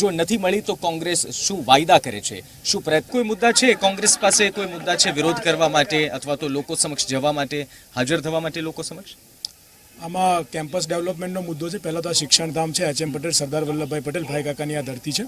જો નથી મળી તો કોંગ્રેસ શું વાયદા કરે છે, શું પ્રયત્ન, કોઈ મુદ્દા છે કોંગ્રેસ પાસે, કોઈ મુદ્દા છે વિરોધ કરવા માટે અથવા તો લોકો સમક્ષ જવા માટે, હાજર થવા માટે લોકો સમક્ષ? આમાં કેમ્પસ ડેવલપમેન્ટનો મુદ્દો છે. પહેલાં તો આ શિક્ષણધામ છે, એચ.એમ. પટેલ, સરદાર વલ્લભભાઈ પટેલ, ભાઈ કાકાની આ ધરતી છે.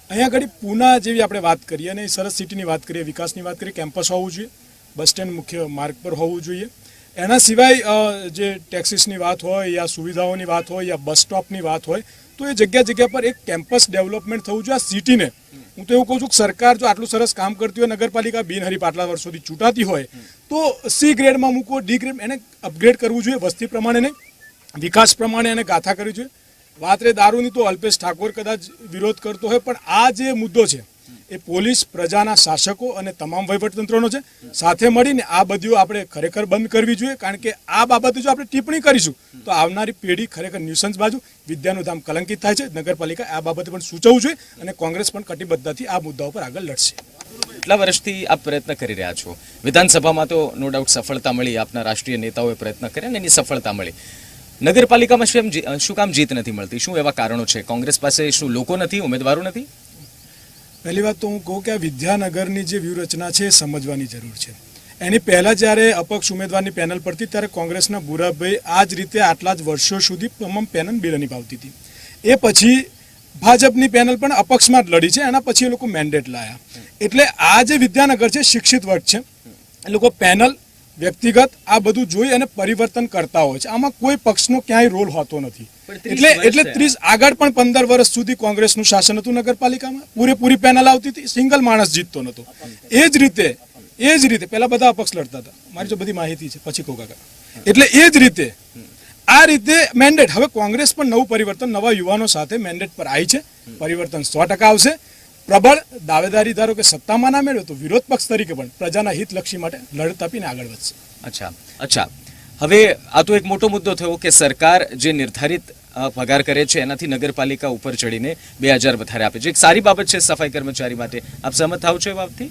અહીંયા આગળ પૂના જેવી આપણે વાત કરીએ અને સરસ સિટીની વાત કરીએ, વિકાસની વાત કરીએ, કેમ્પસ હોવું જોઈએ, બસ સ્ટેન્ડ મુખ્ય માર્ગ પર હોવું જોઈએ. એના સિવાય જે ટેક્સીસની વાત હોય યા સુવિધાઓની વાત હોય યા બસ સ્ટોપની વાત હોય તો એ જગ્યા પર એક કેમ્પસ ડેવલપમેન્ટ થવું જોઈએ. આ સિટીને હું તો એવું કહું છું કે સરકાર જો આટલું સરસ કામ કરતી હોય, નગરપાલિકા બિનહરીફ આટલા વર્ષોથી ચૂંટાતી હોય તો સી ગ્રેડમાં મૂકો, ડી ગ્રેડ, એને અપગ્રેડ કરવું જોઈએ, વસ્તી પ્રમાણે નહીં, વિકાસ પ્રમાણે એને ગાથા કરવી જોઈએ. વાત રે દારૂની તો અલ્પેશ ઠાકોર કદાચ વિરોધ કરતો હોય, પણ આ જે મુદ્દો છે એ પોલીસ, પ્રજાના શાસકો અને તમામ વહીવટતંત્રનો છે. સાથે મળીને આ બધું આપણે ખરેખર બંધ કરવી જોઈએ, કારણ કે આ બાબતે જો આપણે ટિપ્પણી કરીશું તો આવનારી પેઢી ખરેખર ન્યુસન્સ બાજુ, વિદ્યાનું ધામ કલંકિત થાય છે. નગરપાલિકા આ બાબતે પણ સૂચવવું જોઈએ અને કોંગ્રેસ પણ કટિબદ્ધતાથી આ મુદ્દાઓ પર આગળ લડશે. કેટલા વર્ષથી આપ પ્રયત્ન કરી રહ્યા છો? વિધાનસભામાં તો નો ડાઉટ સફળતા મળી, આપના રાષ્ટ્રીય નેતાઓએ પ્રયત્ન કર્યા અને એની સફળતા મળી. નગરપાલિકામાં શું કામ જીત નથી મળતી? શું એવા કારણો છે? કોંગ્રેસ પાસે શું લોકો નથી, ઉમેદવારો નથી? પહેલી વાત તો હું કહું કે આ વિદ્યાનગરની જે વ્યૂહરચના છે એ સમજવાની જરૂર છે. એની પહેલાં જ્યારે અપક્ષ ઉમેદવારની પેનલ પડતી ત્યારે કોંગ્રેસના ભૂરાભાઈ આ જ રીતે આટલા જ વર્ષો સુધી તમામ પેનલ બિલની પાવતી હતી. એ પછી ભાજપની પેનલ પણ અપક્ષમાં જ લડી છે, એના પછી એ લોકો મેન્ડેટ લાયા. એટલે આ જે વિદ્યાનગર છે શિક્ષિત વર્ગ છે, એ લોકો પેનલ, વ્યક્તિગત આ બધું જોઈ અને પરિવર્તન કરતા હોય છે. આમાં કોઈ પક્ષનો ક્યાંય રોલ હોતો નથી. એટલે 30 આગળ પણ 15 વર્ષ સુધી કોંગ્રેસનું શાસન હતું નગરપાલિકામાં, પૂરેપૂરી પેનલ આવતી હતી, સિંગલ માણસ જીતતો નતો. એ જ રીતે પહેલા બધા અપક્ષ લડતા હતા, મારી જો બધી માહિતી છે, પછી કહું કાકા. એટલે એ જ રીતે આ રીતે મેન્ડેટ, હવે કોંગ્રેસ પણ નવું પરિવર્તન, નવા યુવાનો સાથે મેન્ડેટ પર આવી છે. પરિવર્તન 100% આવશે. પ્રબળ દાવેદારી ધારો કે સત્તામાં ના મેળવે તો વિરોધ પક્ષ તરીકે પણ પ્રજાના હિતલક્ષી માટે લડત આપીને આગળ વધશે. અચ્છા, હવે આ તો એક મોટો મુદ્દો થયો કે સરકાર જે નિર્ધારિત પગાર કરે છે એનાથી નગરપાલિકા ઉપર ચડીને 2000 વધારે આપે છે. એક સારી બાબત છે સફાઈ કર્મચારી માટે. આપ સહમત થાવ છો એ બાબતથી?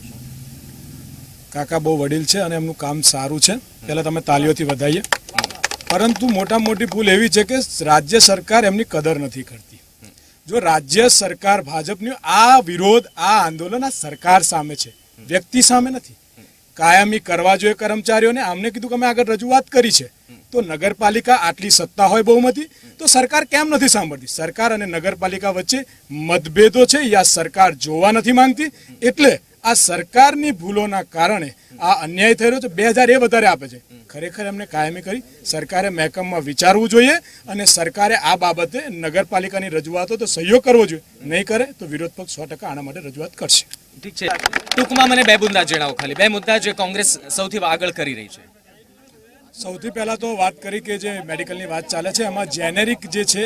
કાકા બહુ વડીલ છે અને એમનું કામ સારું છે, પહેલા તમે તાલીઓથી વધાઈએ. પરંતુ મોટામાં મોટી ભૂલ એવી છે કે રાજ્ય સરકાર એમની કદર નથી કરતી. જો રાજ્ય સરકાર ભાજપની આ વિરોધ, આ આંદોલન આ સરકાર સામે છે, વ્યક્તિ સામે નથી. કાયમી કરવા જોઈએ કર્મચારીઓને. આમને કીધું કે અમે આગળ રજૂઆત કરી છે. તો નગરપાલિકા આટલી સત્તા હોય બહુમતી, તો સરકાર કેમ નથી સાંભળતી? સરકાર અને નગરપાલિકા વચ્ચે મતભેદો છે યા સરકાર જોવા નથી માંગતી. એટલે આ સરકારની ભૂલોના કારણે આ અન્યાય થઈ રહ્યો છે. 2000 એ વધારે આપે છે. ખરેખર એમને કાયમી કરી સરકારે મહેકમમાં વિચારવું જોઈએ અને સરકારે આ બાબતે નગરપાલિકાની રજૂઆતો તો સહયોગ કરવો જોઈએ. નહીં કરે તો વિરોધ પક્ષ 100% આના માટે રજૂઆત કરશે. ઠીક છે, ટૂંકમાં મને 2 મુદ્દા જણાવો, ખાલી 2 મુદ્દા જે કોંગ્રેસ સૌથી આગળ કરી રહી છે. સૌથી પહેલા તો વાત કરી કે જે મેડિકલની વાત ચાલે છે, એમાં જેનેરિક જે છે